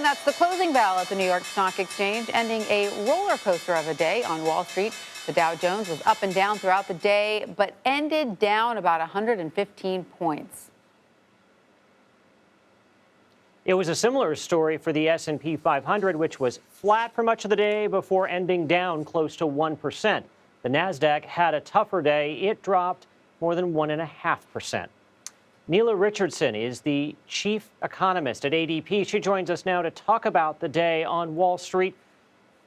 And that's the closing bell at the New York Stock Exchange, ending a roller coaster of a day on Wall Street. The Dow Jones was up and down throughout the day, but ended down about 115 points. It was a similar story for the S&P 500, which was flat for much of the day before ending down close to 1%. The Nasdaq had a tougher day. It dropped more than 1.5%. Nela Richardson is the chief economist at ADP. She joins us now to talk about the day on Wall Street.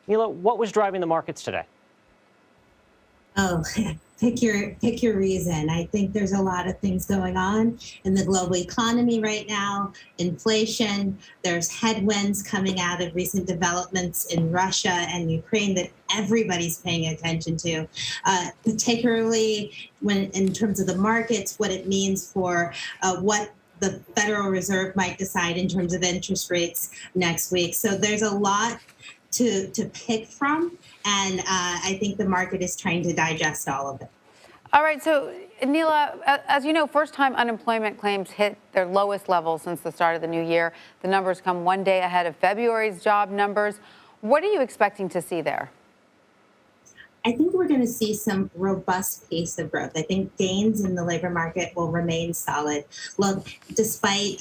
Nela, what was driving the markets today? Oh, pick your reason. I think there's a lot of things going on in the global economy right now. Inflation, there's headwinds coming out of recent developments in Russia and Ukraine that everybody's paying attention to, particularly when in terms of the markets, what it means for what the Federal Reserve might decide in terms of interest rates next week. So there's a lot to pick from, and I think the market is trying to digest all of it. All right, so Nela, as you know, first-time unemployment claims hit their lowest level since the start of the new year. The numbers come one day ahead of February's job numbers. What are you expecting to see there? I think we're going to see some robust pace of growth. I think gains in the labor market will remain solid. Look, despite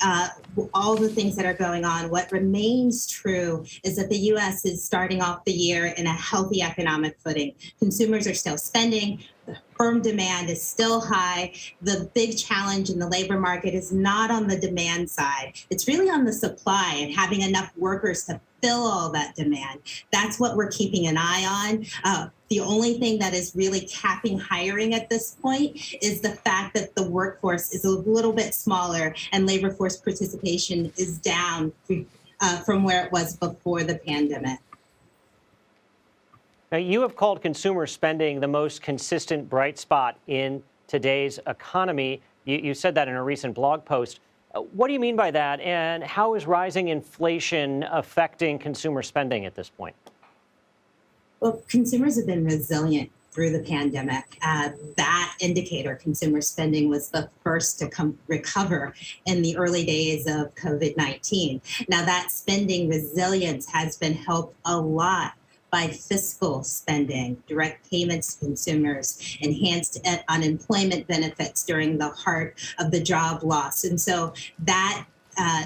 all the things that are going on, what remains true is that the U.S. is starting off the year in a healthy economic footing. Consumers are still spending. The firm demand is still high. The big challenge in the labor market is not on the demand side. It's really on the supply and having enough workers to fill all that demand. That's what we're keeping an eye on. The only thing that is really capping hiring at this point is the fact that the workforce is a little bit smaller and labor force participation is down from where it was before the pandemic. Now, you have called consumer spending the most consistent bright spot in today's economy. You said that in a recent blog post. What do you mean by that, and how is rising inflation affecting consumer spending at this point? Well, consumers have been resilient through the pandemic. That indicator, consumer spending, was the first to recover in the early days of COVID-19. Now, that spending resilience has been helped a lot by fiscal spending, direct payments to consumers, enhanced unemployment benefits during the heart of the job loss. And so that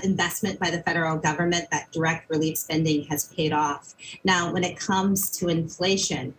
investment by the federal government, that direct relief spending, has paid off. Now, when it comes to inflation,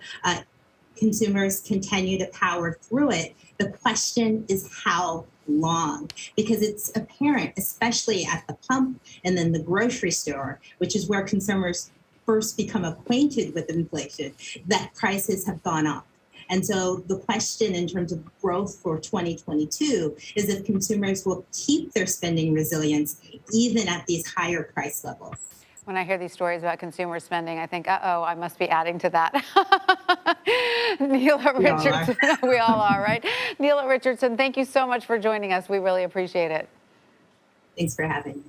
consumers continue to power through it. The question is how long, because it's apparent, especially at the pump and then the grocery store, which is where consumers first become acquainted with inflation, that prices have gone up. And so the question in terms of growth for 2022 is if consumers will keep their spending resilience even at these higher price levels. When I hear these stories about consumer spending, I think, uh-oh, I must be adding to that. Nela Richardson, we all are, right? Nela Richardson, thank you so much for joining us. We really appreciate it. Thanks for having me.